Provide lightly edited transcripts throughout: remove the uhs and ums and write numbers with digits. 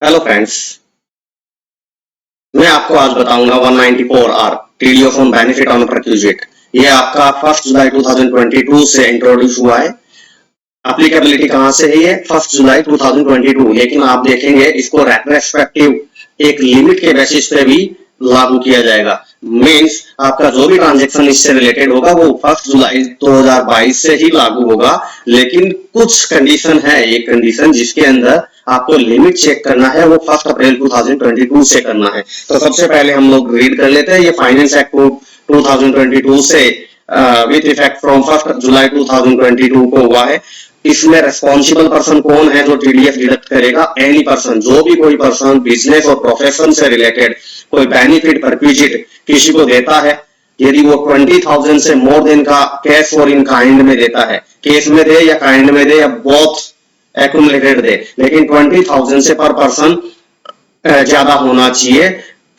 Hello friends, मैं आपको आज बताऊंगा 194R TDF on benefit on requisite. ये आपका 1 जुलाई 2022 से इंट्रोड्यूस हुआ है। एप्लीकेबिलिटी कहां से है? ये 1 जुलाई 2022, लेकिन आप देखेंगे इसको रेट्रोस्पेक्टिव एक लिमिट के बेसिस पे भी लागू किया जाएगा। मींस आपका जो भी ट्रांजैक्शन इससे रिलेटेड होगा वो 1 जुलाई 2022 से ही लागू होगा, लेकिन कुछ कंडीशन है। एक कंडीशन जिसके अंदर आपको लिमिट चेक करना है, वो 1 अप्रैल 2022 से करना है। तो सबसे पहले हम लोग रीड कर लेते हैं। ये फाइनेंस एक्ट 2022 से विद इफेक्ट फ्रॉम 1 जुलाई 2022 को हुआ है। इसमें रेस्पॉन्सिबल पर्सन कौन है जो टीडीएस डिडक्ट करेगा? एनी पर्सन, जो भी कोई पर्सन बिजनेस और प्रोफेशन से रिलेटेड कोई बेनिफिट परक्विजिट किसी को देता है, यदि वो 20,000 से मोर देन का कैश और इन काइंड में देता है, कैश में दे या काइंड में दे या बोथ एक्यूमुलेटेड दे, लेकिन 20,000 से पर पर्सन ज्यादा होना चाहिए।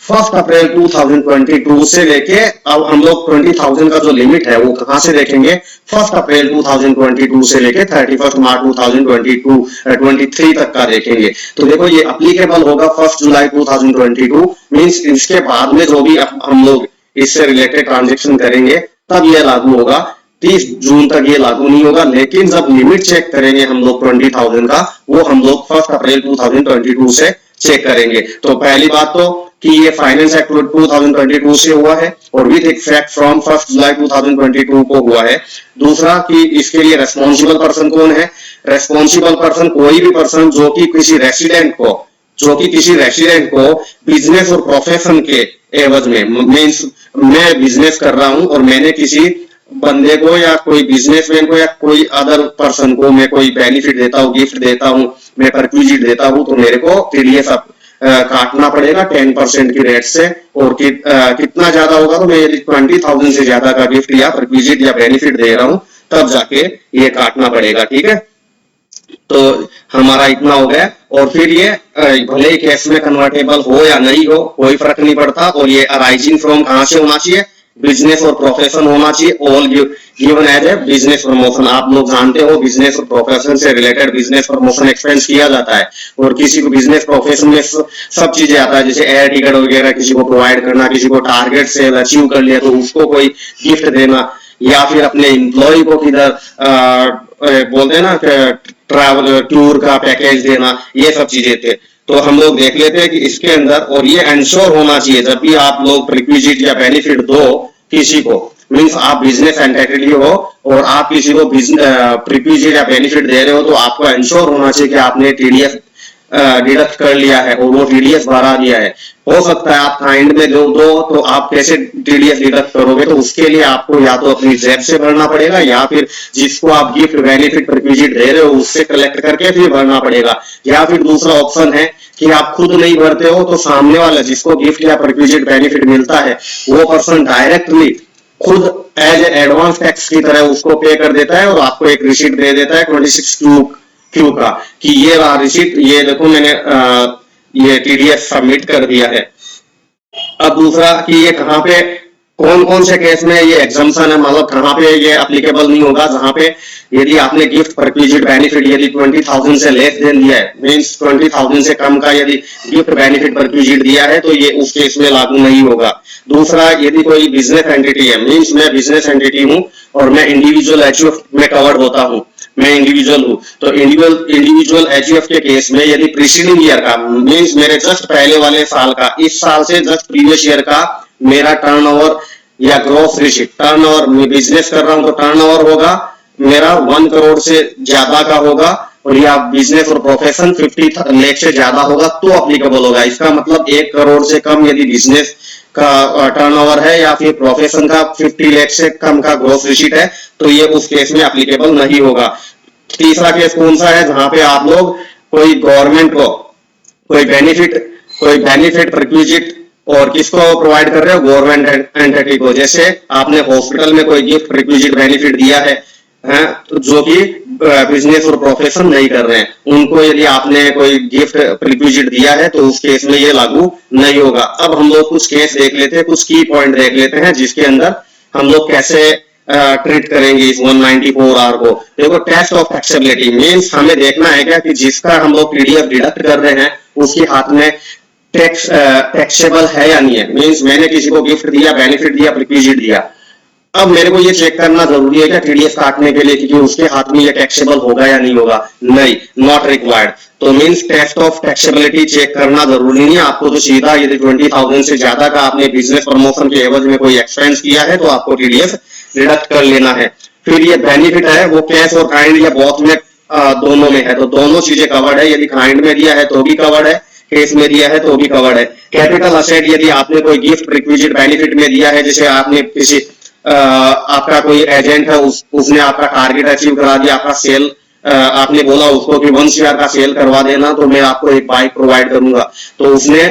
1 अप्रैल 2022 से लेके अब हम लोग 20,000 का जो लिमिट है वो कहां से देखेंगे? 1 अप्रैल 2022 से लेके 31 मार्च 2023 तक का देखेंगे। तो देखो ये अप्लीकेबल होगा 1 जुलाई 2022, मींस इसके बाद में जो भी हम लोग इससे रिलेटेड ट्रांजेक्शन करेंगे तब यह लागू होगा। 30 जून तक ये लागू नहीं होगा, लेकिन जब लिमिट चेक करेंगे हम लोग 20,000 का, वो हम लोग 1 अप्रैल 2022 से चेक करेंगे। तो पहली बात तो कि ये फाइनेंस एक्ट 2022 से हुआ है और विद इफेक्ट फ्रॉम 1 जुलाई 2022 को हुआ है। दूसरा कि इसके लिए रेस्पॉन्सिबल पर्सन कौन है? रेस्पॉन्सिबल पर्सन कोई भी पर्सन जो कि किसी रेसिडेंट को बिजनेस और प्रोफेशन के एवज में, मींस मैं बिजनेस कर रहा हूं और मैंने किसी बंदे को या कोई बिजनेसमैन को या कोई अदर पर्सन को मैं कोई बेनिफिट देता हूँ, गिफ्ट देता हूँ, मैं परक्विजिट देता हूँ, तो मेरे को टीडीएस काटना पड़ेगा 10% की रेट से। और कितना ज्यादा होगा? तो मैं यदि 20,000 से ज्यादा का गिफ्ट या परक्विजिट या बेनिफिट दे रहा हूं तब जाके ये काटना पड़ेगा। ठीक है, तो हमारा इतना हो गया। और फिर ये भले ही कैश में कन्वर्टेबल हो या नहीं हो, कोई फर्क नहीं पड़ता। और ये अराइजिंग फ्रॉम कहां से होना चाहिए? बिजनेस और प्रोफेशन होना चाहिए। All given as a business promotion. आप लोग जानते हो बिजनेस और प्रोफेशन से रिलेटेड बिजनेस प्रमोशन एक्सपेंस किया जाता है, और किसी को बिजनेस प्रोफेशन में सब चीजें आता है, जैसे एयर टिकट वगैरह किसी को प्रोवाइड करना, किसी को टारगेट से अचीव कर लिया तो उसको कोई गिफ्ट देना, या फिर अपने एम्प्लॉय को किधर बोलते हैं ना ट्रैवल टूर का पैकेज देना, ये सब चीजें थे। तो हम लोग देख लेते हैं कि इसके अंदर, और ये एंश्योर होना चाहिए जब भी आप लोग रिक्विजिट या बेनिफिट दो किसी को, मींस आप बिजनेस एंटिटी हो और आप किसी को रिक्विजिट या बेनिफिट दे रहे हो, तो आपको एंश्योर होना चाहिए कि आपने टीडीएस डिडक्ट कर लिया है और वो टीडीएस भरा दिया है। हो सकता है आप काइंड में दो तो आप कैसे टीडीएस डिडक्ट करोगे? तो उसके लिए आपको या तो अपनी जेब से भरना पड़ेगा, या फिर जिसको आप गिफ्ट बेनिफिट रिक्विजिट दे रहे हो उससे कलेक्ट करके फिर भरना पड़ेगा। या फिर दूसरा ऑप्शन है कि आप खुद नहीं भरते हो तो सामने वाला जिसको गिफ्ट या रिक्विजिट बेनिफिट मिलता है वो पर्सन डायरेक्टली खुद एज एडवांस टैक्स की तरह उसको पे कर देता है और आपको एक रिसीट दे देता है 26Q का कि ये रहा रिसीट, ये देखो मैंने ये टीडीएस सबमिट कर दिया है। अब दूसरा कि ये कहां पे कौन कौन से केस में ये एग्जम्पशन है, मतलब कहां पे ये एप्लीकेबल नहीं होगा? जहां पे यदि आपने गिफ्ट परक्विजिट बेनिफिट यदि 20,000 से लेस देन दिया है, मींस 20,000 से कम का यदि गिफ्ट बेनिफिट परक्विजिट दिया है, तो ये उस केस में लागू नहीं होगा। दूसरा, यदि कोई बिजनेस एंटिटी है, मींस मैं बिजनेस एंटिटी हूं और मैं इंडिविजुअल एचयूएफ में कवर्ड होता हूं, मैं इंडिविजुअल हूं, तो इंडिविजुअल एचयूएफ के केस में यदि प्रीसीडिंग ईयर का, मींस मेरे जस्ट पहले वाले साल का, इस साल से जस्ट प्रीवियस ईयर का मेरा टर्नओवर या ग्रॉस रिसीट, टर्नओवर मैं बिजनेस कर रहा हूं तो टर्नओवर होगा मेरा 1 करोड़ से ज्यादा का होगा, और या बिजनेस और प्रोफेशन 50 लाख से ज्यादा होगा तो अप्लीकेबल होगा। इसका मतलब 1 करोड़ से कम यदि बिजनेस का टर्नओवर है या फिर प्रोफेशन का 50 लाख से कम का ग्रॉस रिसीट है तो ये उस केस में एप्लीकेबल नहीं होगा। तीसरा केस कौन सा है? जहां पे आप लोग कोई गवर्नमेंट को कोई बेनिफिट रिक्विजिट और किसको प्रोवाइड कर रहे हो? गवर्नमेंट एंटिटी को। जैसे आपने हॉस्पिटल में कोई गिफ्ट रिक्विजिट बेनिफिट दिया है, तो जो कि बिजनेस और प्रोफेशन नहीं कर रहे हैं, उनको यदि आपने कोई गिफ्ट रिक्विजिट दिया है तो उस केस में ये लागू नहीं होगा। अब हम लोग कुछ केस देख लेते हैं, कुछ की पॉइंट देख लेते हैं जिसके अंदर हम लोग कैसे ट्रीट करेंगे इस 194R को। देखो टेस्ट ऑफ टैक्सेबिलिटी मींस हमें देखना है क्या कि जिसका हम लोग टीडीएस डिडक्ट कर रहे हैं उसके हाथ में टैक्सेबल है या नहीं है। मींस मैंने किसी को गिफ्ट दिया, बेनिफिट दिया, प्रिक्विजिट दिया, अब मेरे को ये चेक करना जरूरी है क्या टीडीएस काटने के लिए कि उसके हाथ में ये टैक्सेबल होगा या नहीं होगा? नहीं, नॉट रिक्वायर्ड। तो means test of taxability check करना जरूरी नहीं है आपको। तो सीधा यदि 20,000 से ज्यादा का आपने बिजनेस प्रमोशन के एवज में कोई एक्सपेंस किया है तो आपको टीडीएस डिडक्ट कर लेना है। फिर ये बेनिफिट है वो कैश और काइंड या बोथ में दोनों में है, तो दोनों चीजें कवर्ड है। यदि काइंड में दिया है तो भी कवर्ड है, केस में दिया है तो भी कवर्ड है। कैपिटल असेट यदि आपने कोई गिफ्ट, रिक्विजिट, बेनिफिट में दिया है, जैसे आपने किसी आपका कोई एजेंट है उसने आपका टारगेट अचीव करा दिया, आपका सेल आपने बोला उसको कि 1 CR का सेल करवा देना तो मैं आपको एक बाइक प्रोवाइड करूंगा, तो उसने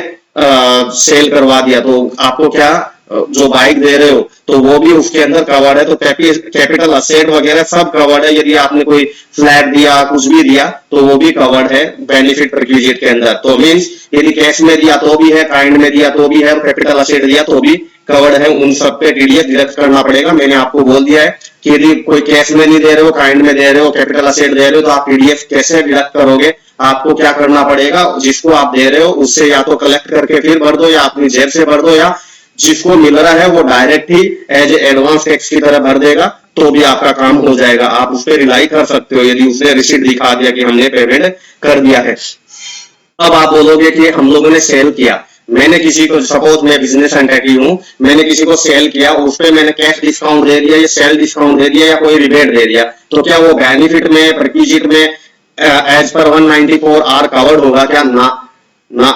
सेल करवा दिया, तो आपको क्या जो बाइक दे रहे हो तो वो भी उसके अंदर कवर्ड है। तो कैपिटल असेट वगैरह सब कवर्ड है। यदि आपने कोई फ्लैट दिया, कुछ भी दिया तो वो भी कवर्ड है बेनिफिट रिक्विजिट के अंदर। तो मींस यदि कैश में दिया तो भी है, काइंड में दिया तो भी है, कैपिटल असेट दिया तो भी कवर्ड है। उन सब पे टीडीएस डिडक्ट करना पड़ेगा। मैंने आपको बोल दिया है कि यदि कोई कैश में नहीं दे रहे हो, काइंड में दे रहे हो, कैपिटल असेट दे रहे हो तो आप टीडीएस कैसे डिडक्ट करोगे? आपको क्या करना पड़ेगा, जिसको आप दे रहे हो उससे या तो कलेक्ट करके फिर भर दो या अपनी जेब से भर दो, या जिसको मिल रहा है वो डायरेक्ट ही एज एडवांस टैक्स की तरह भर देगा तो भी आपका काम हो जाएगा। आप उस पर रिलाई कर सकते हो यदि उसने रिसीट दिखा दिया कि हमने पेमेंट कर दिया है। अब आप बोलोगे कि हम लोगों ने सेल किया, मैंने किसी को, सपोज मैं बिजनेस एंटिटी हूं, मैंने किसी को सेल किया, उस पर मैंने कैश डिस्काउंट दे दिया या सेल डिस्काउंट दे दिया या कोई रिबेट दे दिया, तो क्या वो बेनिफिट में, रिक्विजिट में एज पर 194R कवर्ड होगा क्या? ना,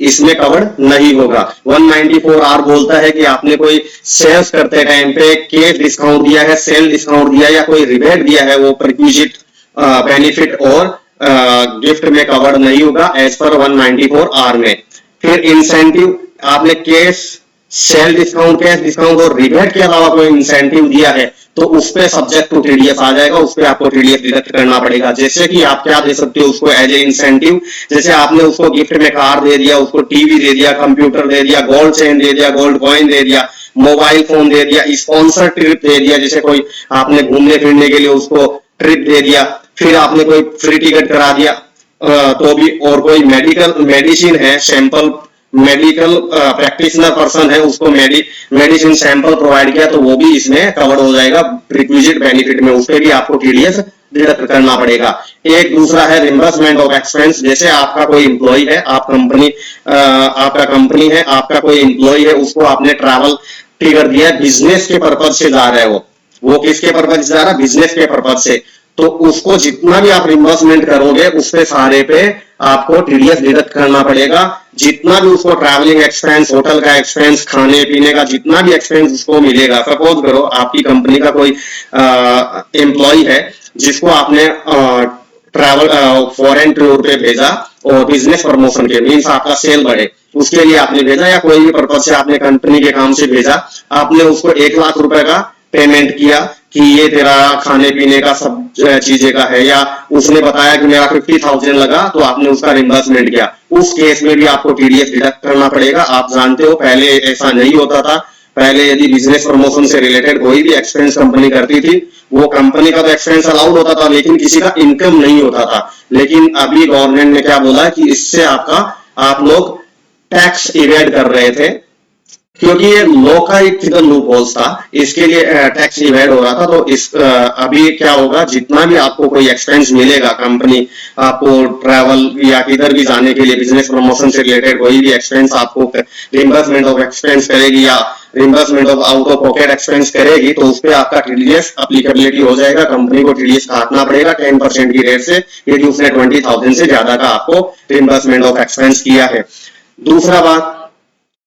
इसमें कवर्ड नहीं होगा। 194R बोलता है कि आपने कोई सेल्स करते टाइम पे कैश डिस्काउंट दिया है, सेल डिस्काउंट दिया या कोई रिबेट दिया है, वो रिक्विजिट, बेनिफिट और गिफ्ट में कवर्ड नहीं होगा एज पर 194R में। फिर इंसेंटिव, आपने cash, sale discount, cash discount और रिबेट के अलावा कोई इंसेंटिव दिया है तो उस पे सब्जेक्ट टू टीडीएस आ जाएगा, उस पे आपको टीडीएस डिडक्ट करना पड़ेगा। जैसे कि आप क्या दे सकते हो उसको एज ए इंसेंटिव, जैसे आपने उसको गिफ्ट में कार दे दिया, उसको टीवी दे दिया, कंप्यूटर दे दिया, गोल्ड चेन दे दिया, गोल्ड कॉइन दे दिया, मोबाइल फोन दे दिया, स्पॉन्सर ट्रिप दे दिया, जैसे कोई आपने घूमने फिरने के लिए उसको ट्रिप दे दिया, फिर आपने कोई फ्री टिकट करा दिया तो भी, और कोई मेडिसिन है, सैंपल मेडिकल प्रैक्टिशनर पर्सन है, उसको मेडिसिन सैंपल प्रोवाइड किया तो वो भी इसमें कवर हो जाएगा रिक्विजिट बेनिफिट में, उस पर भी आपको टीडीएस डिडक्ट करना पड़ेगा। एक दूसरा है रिम्बर्समेंट ऑफ एक्सपेंस, जैसे आपका कोई एम्प्लॉय है, आपका कंपनी है, आपका कोई एम्प्लॉय है, उसको आपने ट्रैवल टिकट दिया, बिजनेस के पर्पज से जा रहे हो, वो किसके पर्पज से जा रहा है? बिजनेस के पर्पज से, तो उसको जितना भी आप रिम्बर्समेंट करोगे उस पे सारे पे आपको टीडीएस डिडक्ट करना पड़ेगा। जितना भी उसको ट्रैवलिंग एक्सपेंस, होटल का एक्सपेंस, खाने पीने का जितना भी एक्सपेंस उसको मिलेगा, सपोज करो आपकी कंपनी का कोई एम्प्लॉय है जिसको आपने ट्रैवल फॉरेन टूर पे भेजा और बिजनेस प्रमोशन के मीन्स आपका सेल बढ़े उसके लिए आपने भेजा, या कोई भी पर्पज से आपने कंपनी के काम से भेजा, आपने उसको 1 लाख रुपए का पेमेंट किया कि ये तेरा खाने पीने का सब चीजें का है, या उसने बताया कि मेरा 50,000 लगा तो आपने उसका रिम्बर्समेंट किया, उस केस में भी आपको टीडीएस डिडक्ट करना पड़ेगा। आप जानते हो पहले ऐसा नहीं होता था, पहले यदि बिजनेस प्रमोशन से रिलेटेड कोई भी एक्सपेंस कंपनी करती थी, वो कंपनी का तो एक्सपेंस अलाउड होता था लेकिन किसी का इनकम नहीं होता था। लेकिन अभी गवर्नमेंट ने क्या बोला कि इससे आप लोग टैक्स इवेड कर रहे थे, क्योंकि ये लॉ का एक फिगर लूप होल्स था, इसके लिए टैक्स इवेड हो रहा था। तो इस अभी क्या होगा, जितना भी आपको कोई एक्सपेंस मिलेगा, कंपनी आपको ट्रैवल या किधर भी जाने के लिए बिजनेस प्रमोशन से रिलेटेड कोई भी एक्सपेंस आपको रिम्बर्समेंट ऑफ एक्सपेंस करेगी या reimbursement of out of pocket expense करेगी तो उस पर आपका टीडीएस अप्लीकेबिलिटी हो जाएगा। कंपनी को टीडीएस काटना पड़ेगा 10% की रेट से यदि उसने 20,000 से ज्यादा का आपको रिम्बर्समेंट ऑफ एक्सपेंस किया है। दूसरा बात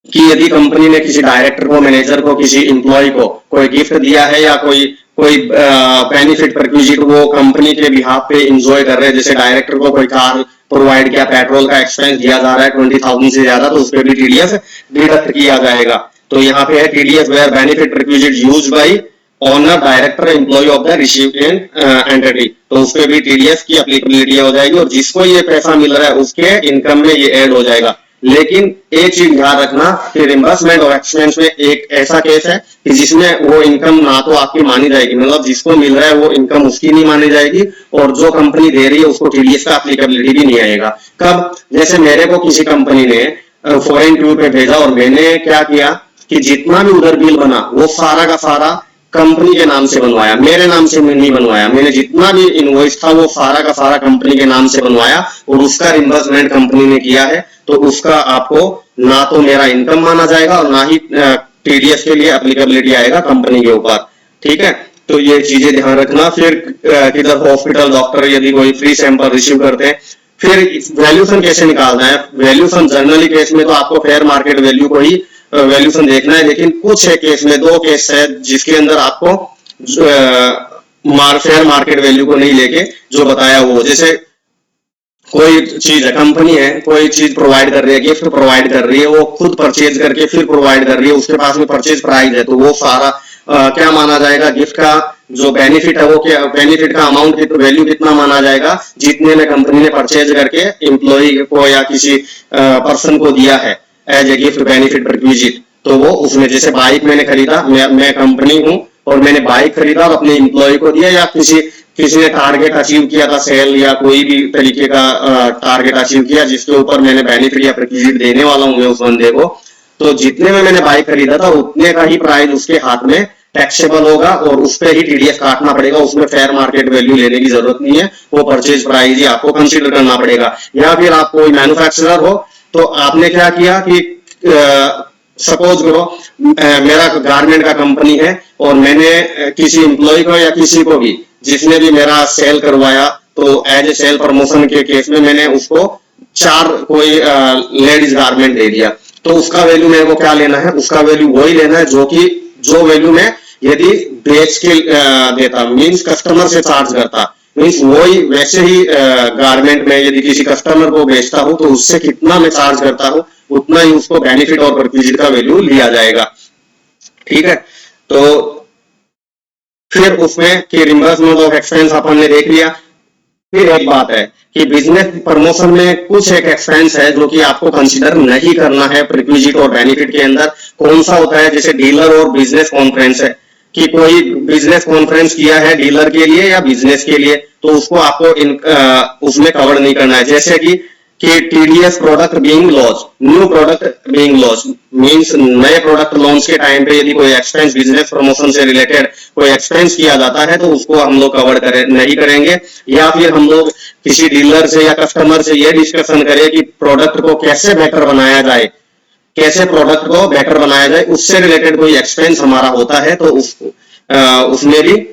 कि यदि कंपनी ने किसी डायरेक्टर को, मैनेजर को, किसी एम्प्लॉय को कोई गिफ्ट दिया है या कोई बेनिफिट रिक्विजिट वो कंपनी के बिहाफ पे एंजॉय कर रहे हैं, जैसे डायरेक्टर को कोई कार प्रोवाइड किया, पेट्रोल का एक्सपेंस दिया जा रहा है 20,000 से ज्यादा, तो उस पर भी टीडीएस डिडक्ट किया जाएगा। तो यहाँ पे है TDS where benefit requisite used by owner, director, employ of the receiving entity, तो उसपे भी टीडीएस की एप्लीकेबिलिटी हो जाएगी और जिसको ये पैसा मिल रहा है उसके इनकम में ये ऐड हो जाएगा। लेकिन एक चीज ध्यान रखना कि रिम्बर्समेंट ऑफ एक्सपेंस में एक ऐसा केस है कि जिसमें वो इनकम ना तो आपकी मानी जाएगी, मतलब जिसको मिल रहा है वो इनकम उसकी नहीं मानी जाएगी, और जो कंपनी दे रही है उसको टीडीएस का एप्लीकेबिलिटी भी नहीं आएगा। कब? जैसे मेरे को किसी कंपनी ने फॉरेन टूर पे भेजा और मैंने क्या किया कि जितना भी उधर बिल बना वो सारा का सारा कंपनी के नाम से बनवाया, मेरे नाम से नहीं बनवाया। मैंने जितना भी इनवॉइस था वो सारा का सारा कंपनी के नाम से बनवाया और उसका रिम्बर्समेंट कंपनी ने किया है, तो उसका आपको ना तो मेरा इनकम माना जाएगा और ना ही टीडीएस के लिए एप्लीकेबिलिटी आएगा कंपनी के ऊपर। ठीक है, तो ये चीजें ध्यान रखना। फिर किधर हॉस्पिटल डॉक्टर यदि कोई फ्री सैंपल रिसीव करते हैं, फिर वैल्यूशन कैसे निकालना है? वैल्यूशन जनरली केस में तो आपको फेयर मार्केट वैल्यू को ही वैल्यूशन देखना है, लेकिन कुछ है केस में, दो केस है जिसके अंदर आपको फेयर मार्केट वैल्यू को नहीं लेके जो बताया वो, जैसे कोई चीज है, कंपनी है, कोई चीज प्रोवाइड कर रही है, गिफ्ट प्रोवाइड कर रही है, वो खुद परचेज करके फिर प्रोवाइड कर रही है, उसके पास में परचेज प्राइस है, तो वो सारा क्या माना जाएगा? गिफ्ट का जो बेनिफिट है वो क्या, बेनिफिट का अमाउंट की वैल्यू कितना माना जाएगा? जितने में कंपनी ने परचेज करके एम्प्लॉय को या किसी पर्सन को दिया है as a gift benefit requisite, तो वो उसमें, जैसे बाइक मैंने खरीदा, मैं कंपनी हूं और मैंने बाइक खरीदा और अपने एम्प्लॉय को दिया, या किसी ने टारगेट अचीव किया था सेल या कोई भी तरीके का टारगेट अचीव किया जिसके ऊपर मैंने बेनिफिट या रिक्विजिट देने वाला हूं मैं उस बंदे को, तो जितने में मैंने बाइक खरीदा था उतने का ही प्राइस उसके हाथ में टैक्सेबल होगा और उस पर ही टीडीएस काटना पड़ेगा, उसमें फेयर मार्केट वैल्यू लेने की जरूरत नहीं है, वो परचेज प्राइस ही आपको कंसीडर करना पड़ेगा। या फिर आप कोई मैन्युफैक्चरर हो तो आपने क्या किया कि सपोज करो मेरा गारमेंट का कंपनी है और मैंने किसी एम्प्लॉय को या किसी को भी जिसने भी मेरा सेल करवाया, तो एज ए सेल प्रमोशन के केस में मैंने उसको 4 कोई लेडीज गारमेंट दे दिया, तो उसका वैल्यू मेरे को क्या लेना है? उसका वैल्यू वही लेना है जो वैल्यू में यदि बेच के देता, मींस कस्टमर से चार्ज करता, मींस वही वैसे ही गारमेंट में यदि किसी कस्टमर को बेचता हूं तो उससे कितना मैं चार्ज करता हूं उतना ही उसको बेनिफिट और रिक्विजिट का वैल्यू लिया जाएगा। ठीक है, तो फिर उसमें कि रिम्बर्समेंट ऑफ एक्सपेंस अपन ने देख लिया। फिर एक बात है कि बिजनेस प्रमोशन में कुछ एक एक्सपेंस है जो कि आपको कंसीडर नहीं करना है रिक्विजिट और बेनिफिट के अंदर। कौन सा होता है? जैसे डीलर और बिजनेस कॉन्फ्रेंस है कि कोई बिजनेस कॉन्फ्रेंस किया है डीलर के लिए या बिजनेस के लिए, तो उसको आपको उसमें कवर नहीं करना है। जैसे कि TDS product being launch, new product being launch, means नए प्रोडक्ट लॉन्च के टाइम पे यदि कोई एक्सपेंस बिजनेस प्रमोशन से रिलेटेड कोई एक्सपेंस किया जाता है तो उसको हम लोग कवर नहीं करेंगे। या फिर हम लोग किसी डीलर से या कस्टमर से ये डिस्कशन करें कि प्रोडक्ट को कैसे बेटर बनाया जाए, कैसे प्रोडक्ट को बेटर बनाया जाए, उससे रिलेटेड कोई एक्सपेंस हमारा होता है तो उसमें भी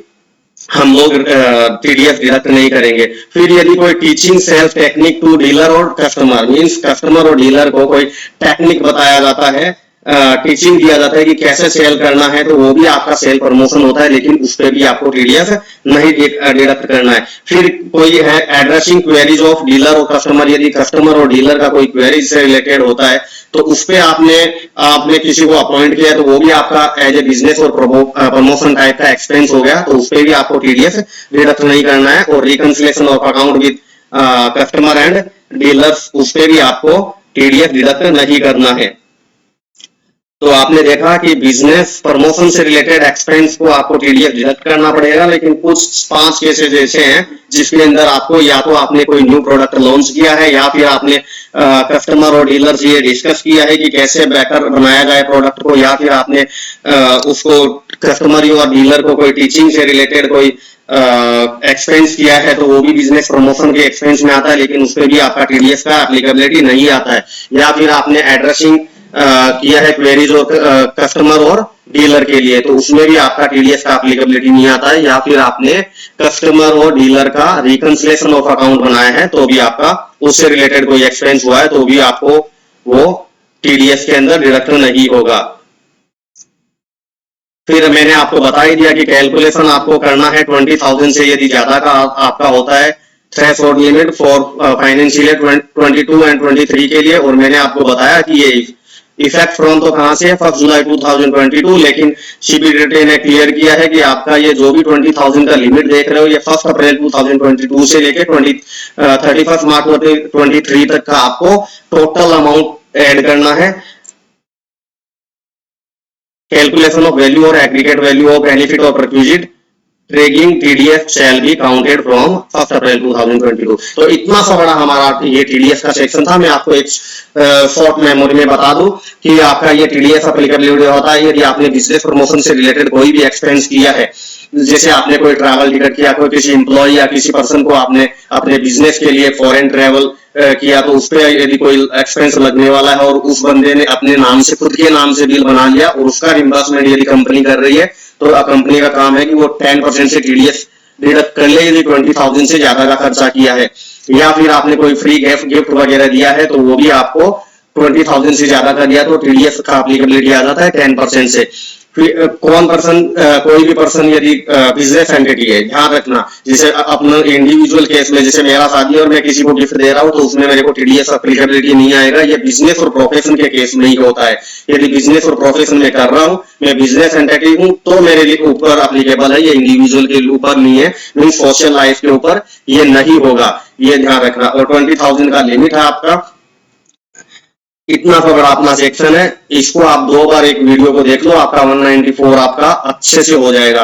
हम लोग टीडीएस डिडक्ट नहीं करेंगे। फिर यदि कोई teaching sales technique to dealer और कस्टमर, मींस कस्टमर और डीलर को कोई टेक्निक बताया जाता है, टीचिंग दिया जाता है कि कैसे सेल करना है, तो वो भी आपका सेल प्रमोशन होता है, लेकिन उस पर भी आपको टीडीएस नहीं डिडक्ट करना है। फिर कोई है एड्रेसिंग क्वेरीज ऑफ डीलर और कस्टमर, यदि कस्टमर और डीलर का कोई क्वेरीज से रिलेटेड होता है तो उस पे आपने किसी को अपॉइंट किया तो वो भी आपका एज ए बिजनेस और प्रमोशन टाइप का एक्सपेंस हो गया, तो उस पे भी आपको टीडीएस डिडक्ट नहीं करना है। और reconciliation of account with customer and dealers, उस पे भी आपको टीडीएस डिडक्ट नहीं करना है। तो आपने देखा कि बिजनेस प्रमोशन से रिलेटेड एक्सपेंस को आपको टीडीएस डिडक्ट करना पड़ेगा, लेकिन कुछ 5 केसेस ऐसे हैं जिसके अंदर आपको या तो आपने कोई न्यू प्रोडक्ट लॉन्च किया है या फिर आपने कस्टमर और डीलर से ये डिस्कस किया है कि कैसे बेटर बनाया जाए प्रोडक्ट को, या फिर आपने उसको कस्टमर और डीलर को कोई टीचिंग से रिलेटेड कोई एक्सपेंस किया है, तो वो भी बिजनेस प्रमोशन के एक्सपेंस में आता है, लेकिन उसपे भी आपका टीडीएस का एप्लीकेबिलिटी नहीं आता है। या फिर आपने एड्रेसिंग किया है क्वेरीज और कस्टमर और डीलर के लिए, तो उसमें भी आपका टीडीएस का एप्लीकेबिलिटी नहीं आता है। या फिर आपने कस्टमर और डीलर का रिकंसिलिएशन ऑफ अकाउंट बनाया है तो भी आपका उससे रिलेटेड कोई एक्सपेंस हुआ है तो भी आपको वो टीडीएस के अंदर डिडक्ट नहीं होगा। फिर मैंने आपको बता ही दिया कि कैलकुलेशन आपको करना है 20,000 से यदि ज्यादा का आपका होता है threshold limit for financial year 22 and 23 के लिए। और मैंने आपको बताया कि ये इफेक्ट फ्रॉम तो कहां से है 1 जुलाई 2022, लेकिन सीबीडीटी ने क्लियर किया है कि आपका ये जो भी 20,000 का लिमिट देख रहे हो ये 1 अप्रैल 2022 से लेके 31 मार्च 2023 तक का आपको टोटल अमाउंट ऐड करना है। कैलकुलेशन ऑफ वैल्यू और aggregate value of benefit of requisite triggering TDS shall be counted from 1 April 2022। तो इतना सा बड़ा हमारा ये टीडीएस का सेक्शन था। मैं आपको एक शॉर्ट मेमोरी में बता दूं कि आपका ये टीडीएस एप्लीकेबिलिटी होता है यदि आपने बिजनेस प्रमोशन से रिलेटेड कोई भी एक्सपेंस किया है, जैसे आपने कोई ट्रैवल टिकट किया, कोई किसी एम्प्लॉय या किसी पर्सन को आपने अपने बिजनेस के लिए फॉरेन ट्रैवल किया, तो उस पर यदि कोई एक्सपेंस लगने वाला है और उस बंदे ने अपने नाम से, खुद के नाम से बिल बना लिया और उसका रिम्बर्समेंट यदि कंपनी कर रही है, तो कंपनी का काम है कि वो 10% से टीडीएस डिडक्ट कर ले यदि 20,000 से ज्यादा का खर्चा किया है। या फिर आपने कोई फ्री गिफ्ट वगैरह दिया है तो वो भी आपको 20,000 से ज्यादा का दिया तो टीडीएस का एप्लीकेबिलिटी आ जाता है 10% से। कोई भी पर्सन यदि बिजनेस एंटिटी है, ध्यान रखना, जैसे अपना इंडिविजुअल केस में जैसे मेरा शादी और मैं किसी को गिफ्ट दे रहा हूं तो उसमें मेरे को टीडीएस एप्लीकेबिलिटी नहीं आएगा। ये बिजनेस और प्रोफेशन के केस में ही होता है। यदि बिजनेस और प्रोफेशन में कर रहा हूं, मैं बिजनेस एंटिटी हूं, तो मेरे ऊपर एप्लीकेबल है, ये इंडिविजुअल के ऊपर नहीं है, मीन सोशल लाइफ के ऊपर ये नहीं होगा, ये ध्यान रखना। और 20,000 का लिमिट है आपका। इतना सा बड़ा अपना सेक्शन है, इसको आप 2 बार एक वीडियो को देख लो, आपका 194 आपका अच्छे से हो जाएगा।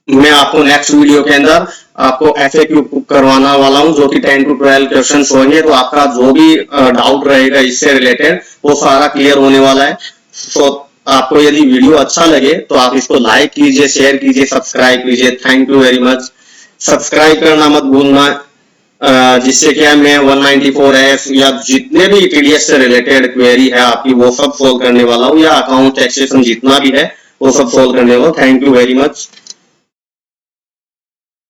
मैं आपको नेक्स्ट वीडियो के अंदर आपको FAQ करवाना वाला हूं जो कि 10 to 12 क्वेश्चन होंगे, तो आपका जो भी डाउट रहेगा इससे रिलेटेड वो सारा क्लियर होने वाला है। तो आपको यदि वीडियो अच्छा लगे तो आप इसको लाइक कीजिए, शेयर कीजिए, सब्सक्राइब कीजिए। Thank you very much. Subscribe करना मत भूलना, जिससे क्या मैं 194S या जितने भी टीडीएस से रिलेटेड क्वेरी है आपकी वो सब सोल्व करने वाला हूँ, या अकाउंट टैक्सेशन जितना भी है वो सब सोल्व करने वाला हूँ। Thank you very much.